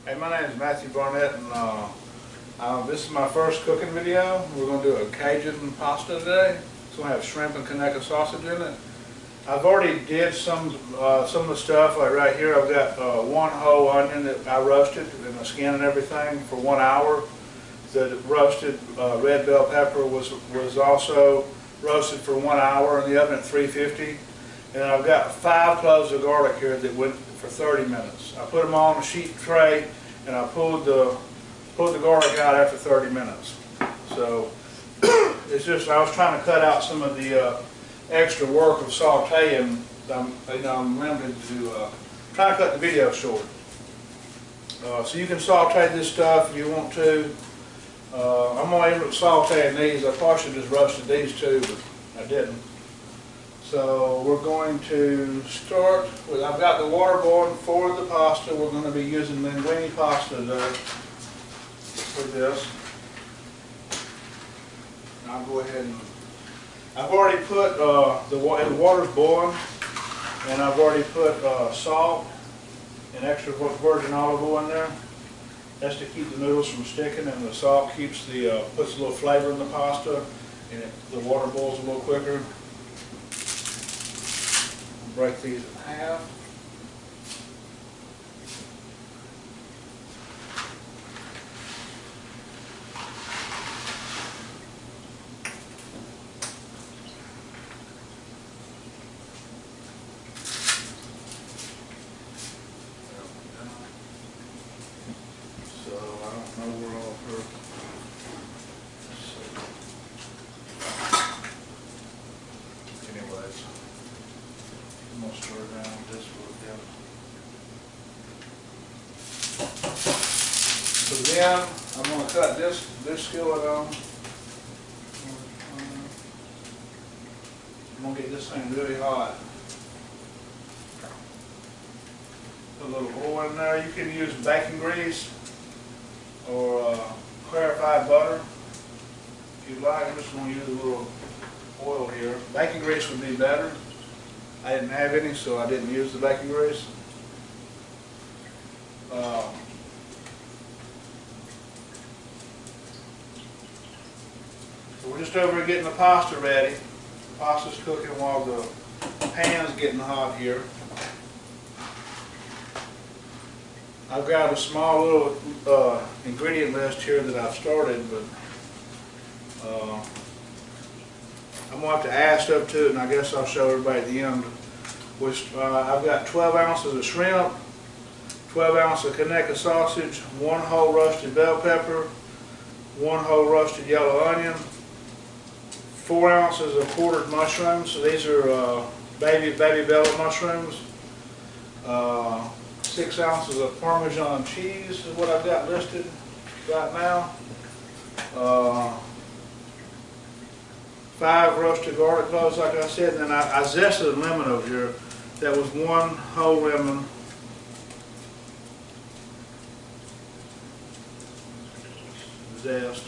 Hey, my name is Matthew Barnett, and this is my first cooking video. We're going to do a Cajun pasta today. It's going to have shrimp and Kaneka sausage in it. I've already did some of the stuff, like right here. I've got one whole onion that I roasted in the skin and everything for 1 hour. The roasted red bell pepper was also roasted for 1 hour in the oven at 350. And I've got 5 cloves of garlic here that went for 30 minutes. I put them on a sheet tray and I pulled the garlic out after 30 minutes. So it's just, I was trying to cut out some of the extra work of sauteing. I'm limited to trying to cut the video short. So you can saute this stuff if you want to. I'm going to end up sauteing these. I probably should have just roasted these too, but I didn't. So we're going to start with, I've got the water boiling for the pasta. We're going to be using linguine pasta today for this. I'll go ahead and, I've already put, the water's boiling, and I've already put salt and extra virgin olive oil in there. That's to keep the noodles from sticking, and the salt keeps the, puts a little flavor in the pasta, and the water boils a little quicker. Break these in half. So I don't know where all her. Anyways. I'm going to stir down this a little bit. So then I'm going to cut this skillet on. I'm going to get this thing really hot. Put a little oil in there. You can use bacon grease or clarified butter if you like. I'm just going to use a little oil here. Bacon grease would be better. I didn't have any, so I didn't use the bacon grease. So we're just over here getting the pasta ready. The pasta's cooking while the pan's getting hot here. I've got a small little ingredient list here that I've started, but I'm going to have to add stuff to it, and I guess I'll show everybody at the end. Which I've got 12 ounces of shrimp, 12 ounces of Kaneka sausage, 1 whole roasted bell pepper, 1 whole roasted yellow onion, 4 ounces of quartered mushrooms. So these are baby bella mushrooms. 6 ounces of Parmesan cheese is what I've got listed right now. 5 roasted garlic cloves, like I said, and then I zested a lemon over here. That was 1 whole lemon. Zest.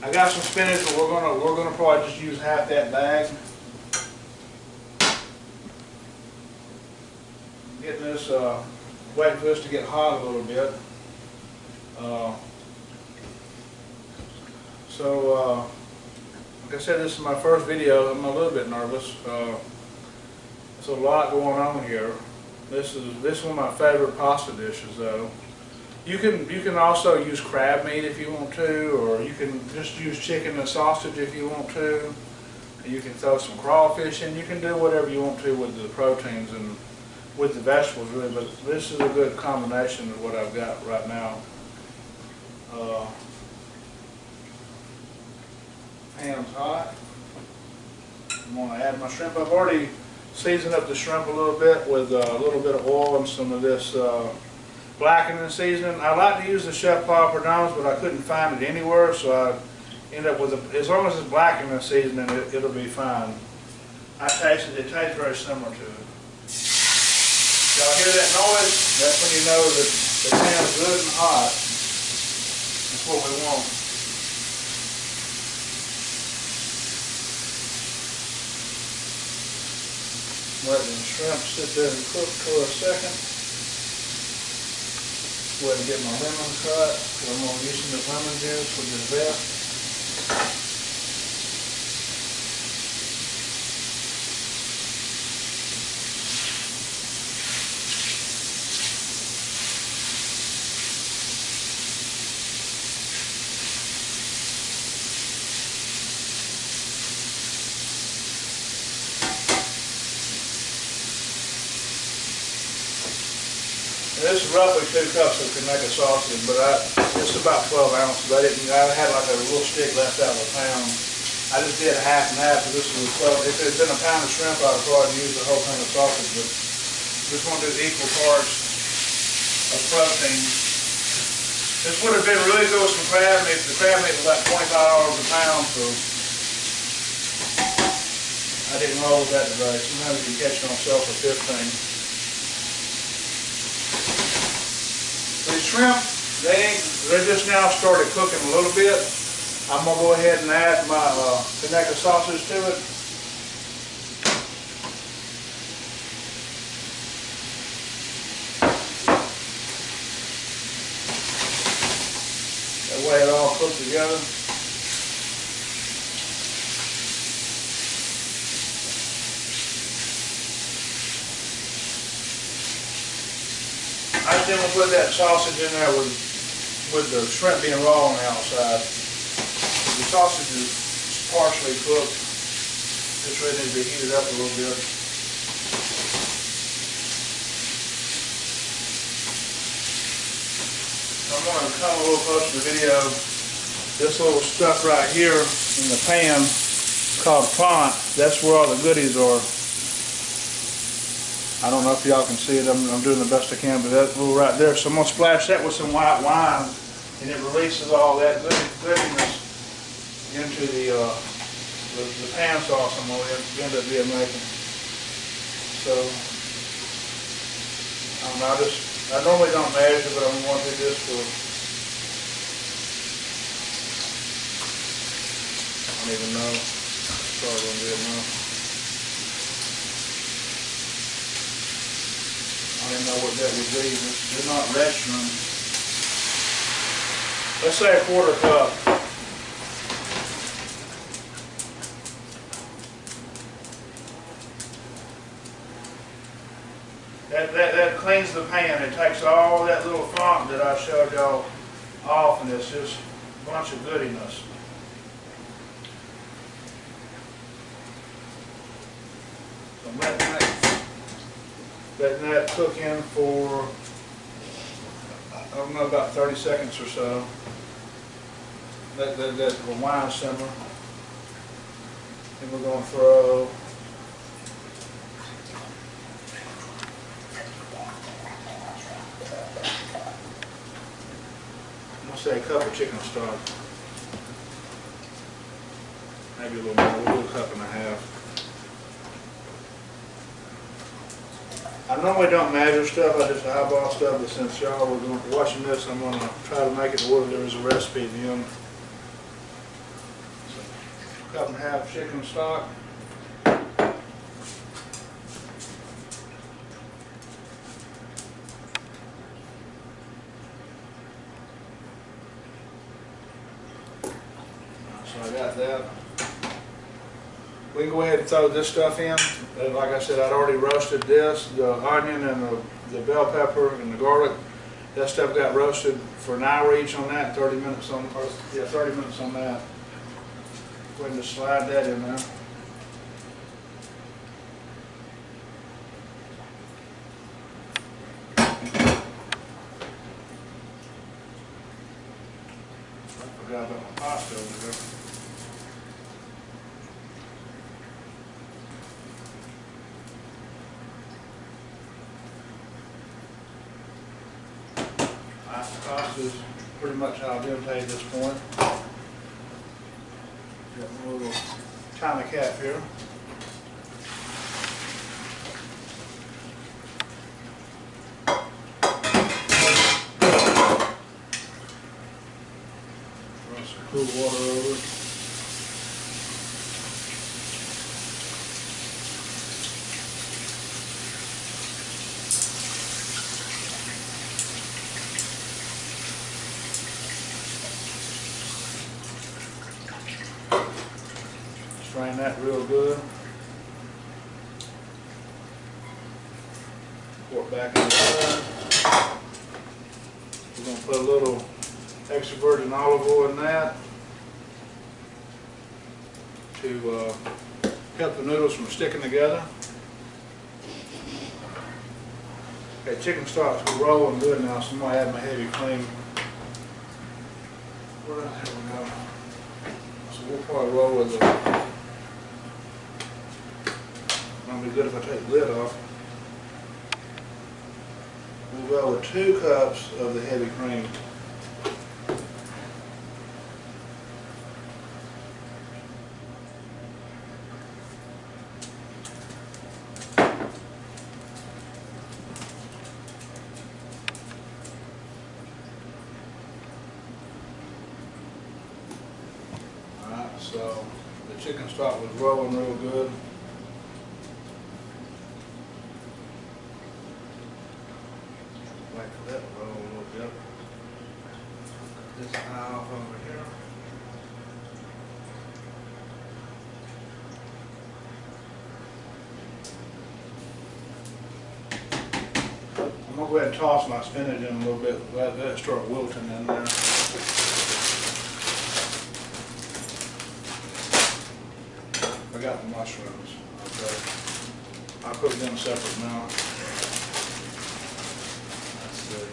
I got some spinach, but we're gonna probably just use half that bag. Getting this, waiting for this to get hot a little bit. Like I said, this is my first video. I'm a little bit nervous. There's a lot going on here. This is one of my favorite pasta dishes, though. You can also use crab meat if you want to, or you can just use chicken and sausage if you want to. You can throw some crawfish in. You can do whatever you want to with the proteins and with the vegetables, really. But this is a good combination of what I've got right now. Pan's hot. I'm going to add my shrimp. I've already seasoned up the shrimp a little bit with a little bit of oil and some of this blackening seasoning. I like to use the Chef Papadoms, but I couldn't find it anywhere, so I ended up with as long as it's blackening seasoning, it'll be fine. I tasted it. It tastes very similar to it. Y'all hear that noise? That's when you know that the pan's good and hot. That's what we want. Letting the shrimp sit there and cook for a second. Go ahead and get my lemon cut. I'm going to use some of this lemon juice with this zest. This is roughly 2 cups of Kaneka sausage, but it's about 12 ounces. I had like a little stick left out of a pound. I just did half and half, because this was 12. If it had been a pound of shrimp, I'd probably used the whole pound of sausage, but just want to do equal parts of protein. This would have been really good with some crab meat. The crab meat was like $25 a pound, so I didn't roll with that today. Sometimes you can catch it on sale for 15. These shrimp, they just now started cooking a little bit. I'm going to go ahead and add my Kaneka sausage to it. That way it all cooks together. I just didn't put that sausage in there with the shrimp being raw on the outside. The sausage is partially cooked. Just really needs to be heated up a little bit. I'm going to come a little closer to the video. This little stuff right here in the pan called font, that's where all the goodies are. I don't know if y'all can see it. I'm doing the best I can, but that little right there. So I'm going to splash that with some white wine, and it releases all that goodiness into the pan sauce I'm going to end up being making. So I normally don't measure, but I'm going to do this for. I don't even know. Probably going to do it now. I don't know what that would be. They're not restaurants. Let's say a 1/4 cup. That cleans the pan. It takes all that little funk that I showed y'all off, and it's just a bunch of goodiness. So I'm letting that cook in for, I don't know, about 30 seconds or so. Let the wine simmer. Then we're going to throw I'm going to say a cup of chicken stock. Maybe a little more, we'll do a cup and a half. I normally don't measure stuff, I just eyeball stuff, but since y'all are watching this, I'm going to try to make it to where there is a recipe at the end. So, cup and a half chicken stock. So I got that. We can go ahead and throw this stuff in. Like I said, I'd already roasted this, the onion and the bell pepper and the garlic. That stuff got roasted for an hour each on that, 30 minutes on, 30 minutes on that. Go ahead and just slide that in there. I forgot about my pasta over there. The pasta is pretty much al dente at this point. Got a little china cap here. Throw some cool water over it. strain that real good. Pour it back inside. We're going to put a little extra virgin olive oil in that to help the noodles from sticking together. Okay, chicken stock's rolling good now, so I'm going to add my heavy cream. Here we go. So we'll probably roll with it. It'll be good if I take the lid off. We'll go with 2 cups of the heavy cream. Alright, so the chicken stock was rolling real good. Like that roll a little bit. This eye off over here. I'm going to go ahead and toss my spinach in a little bit. Let that start wilting in there. I got the mushrooms. Okay. I'll cook them separate now. Let's see.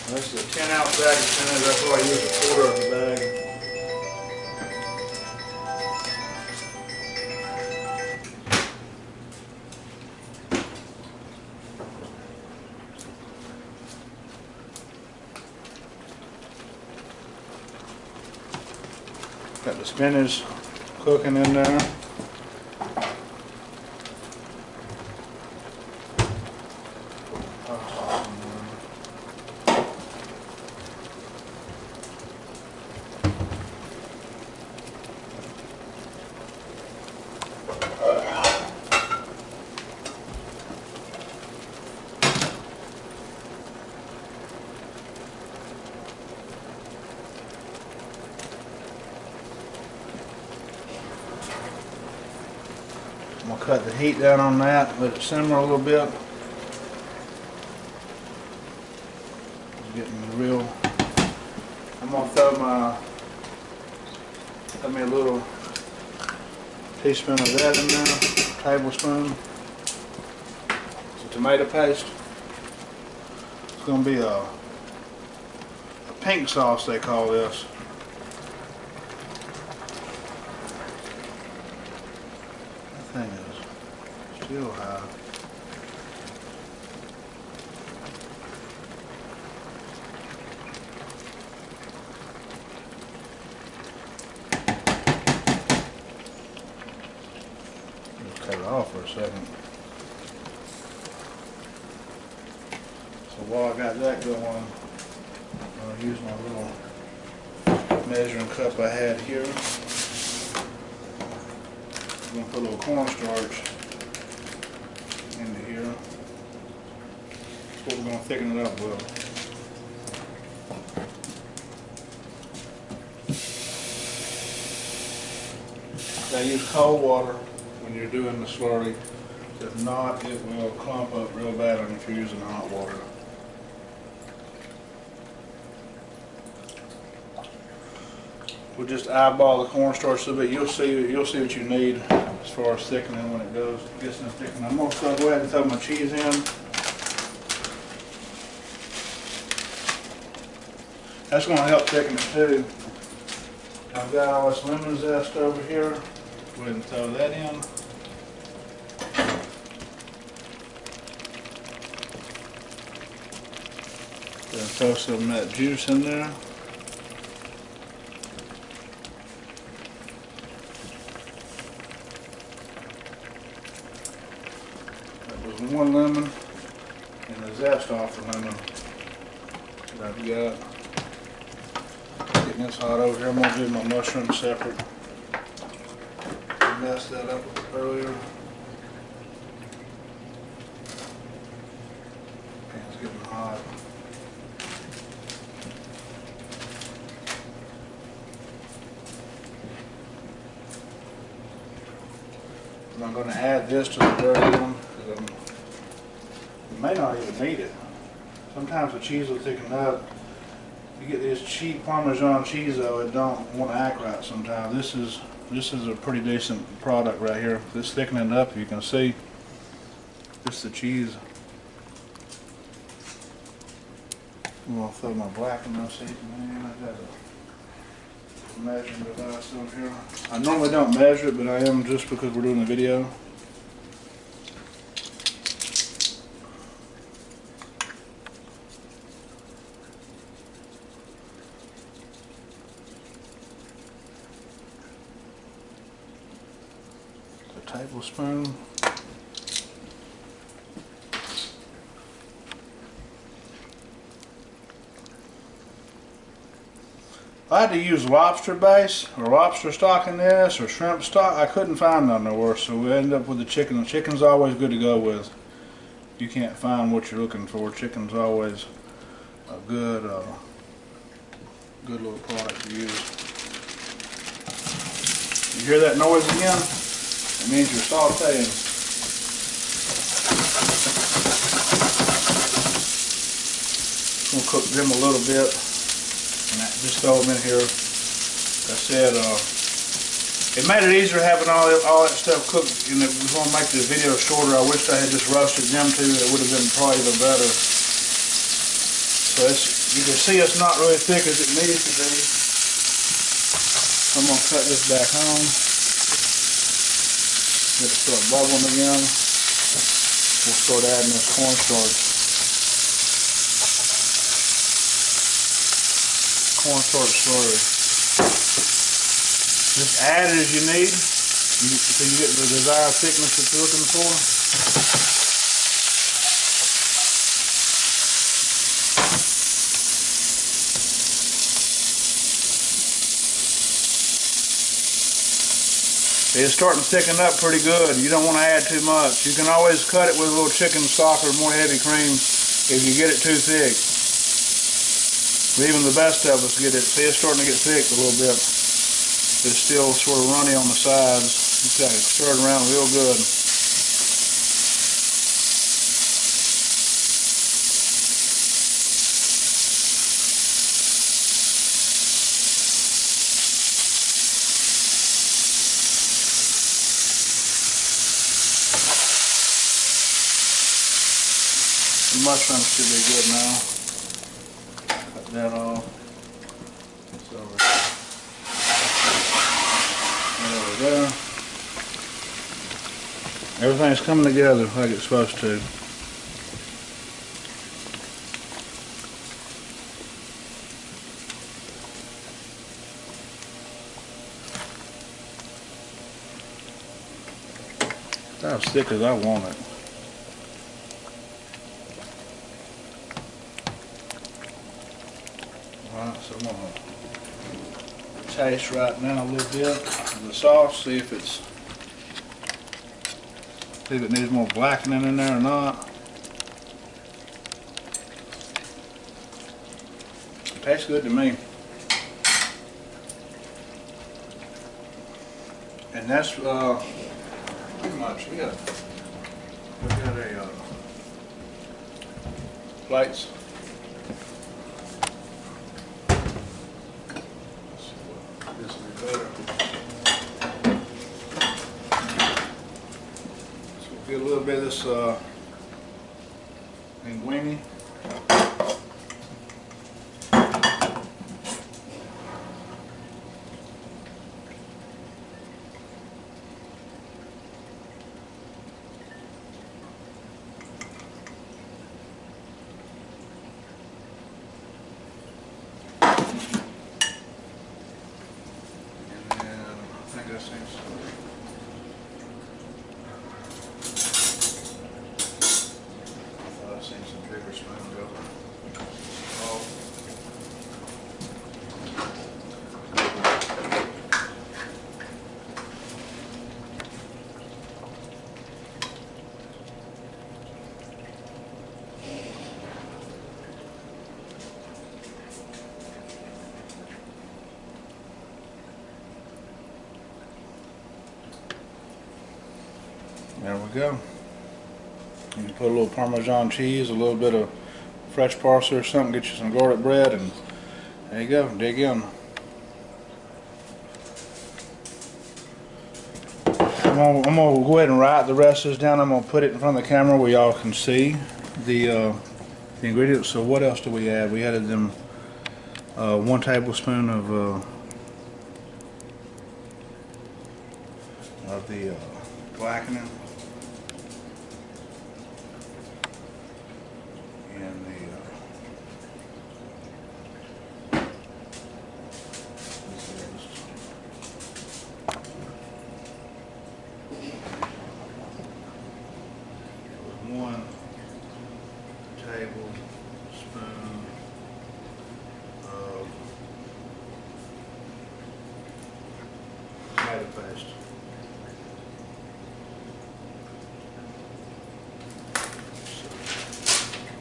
This is a 10-ounce bag of spinach. That's why I use a quarter of the bag. Got the spinach cooking in there. I'm going to cut the heat down on that, let it simmer a little bit. It's getting real. I'm going to throw me a little teaspoon of that in there, tablespoon. Some tomato paste. It's going to be a pink sauce, they call this. Thing is still high. Just cut it off for a second. So while I got that going, I'll use my little measuring cup I had here. I'm going to put a little cornstarch into here. That's what we're going to thicken it up with. Now use cold water when you're doing the slurry. If not, it will clump up real bad on you if you're using hot water. We'll just eyeball the cornstarch a little bit. You'll see what you need as far as thickening when it gets in thickening. I'm going to go ahead and throw my cheese in. That's going to help thicken it too. I've got all this lemon zest over here. Go ahead and throw that in. Then throw some of that juice in there. One lemon and the zest off the lemon that I've got. getting this hot over here. I'm gonna do my mushrooms separate. I messed that up earlier. Pan's getting hot. And I'm going to add this to the dirty one because you may not even need it. Sometimes the cheese will thicken up. You get this cheap Parmesan cheese though, it don't want to act right sometimes. This is a pretty decent product right here. This thickening up, you can see. This is the cheese. I'm going to throw my black in my seasoning. I got a measuring device over here. I normally don't measure it, but I am just because we're doing the video. A tablespoon. I had to use lobster base or lobster stock in this or shrimp stock. I couldn't find none nowhere, so we ended up with the chicken. The chicken's always good to go with. You can't find what you're looking for. Chicken's always a good little product to use. You hear that noise again? It means you're sauteing. Just gonna cook them a little bit. And just throw them in here. Like I said, it made it easier having all that stuff cooked, and it was going to make the video shorter. I wish I had just roasted them too. It would have been probably even better. So you can see it's not really thick as it needs to be. I'm going to cut this back home. Let it start bubbling again. We'll start adding this cornstarch. Cornstarch slurry. Just add it as you need until you get the desired thickness that you're looking for. It's starting to thicken up pretty good. You don't want to add too much. You can always cut it with a little chicken stock or more heavy cream if you get it too thick. Even the best of us get it. See, it's starting to get thick a little bit. It's still sort of runny on the sides. You got to stir it around real good. The mushrooms should be good now. That off. So there we go. Everything's coming together like it's supposed to. That's as thick as I want it. Alright, so I'm going to taste right now a little bit of the sauce, see if it needs more blackening in there or not. It tastes good to me. And that's pretty much it. We got a plates. This will be better. So we'll get a little bit of this linguine. I thought I seen some bigger spoons over. go. You can put a little Parmesan cheese, a little bit of fresh parsley or something, get you some garlic bread, and there you go, dig in. I'm gonna go ahead and write the rest of this down. I'm gonna put it in front of the camera where y'all can see the ingredients. So what else do we add? We added them 1 tablespoon of the blackening, and one tablespoon of tomato paste.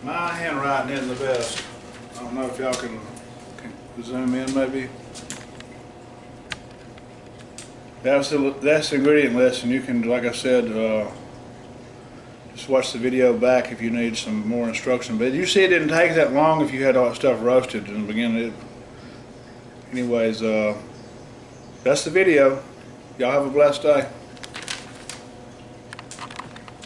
My handwriting isn't the best. I don't know if y'all can zoom in maybe. That's the ingredient list, and you can, like I said, just watch the video back if you need some more instruction. But you see, it didn't take that long if you had all that stuff roasted in the beginning. Anyways, that's the video. Y'all have a blessed day.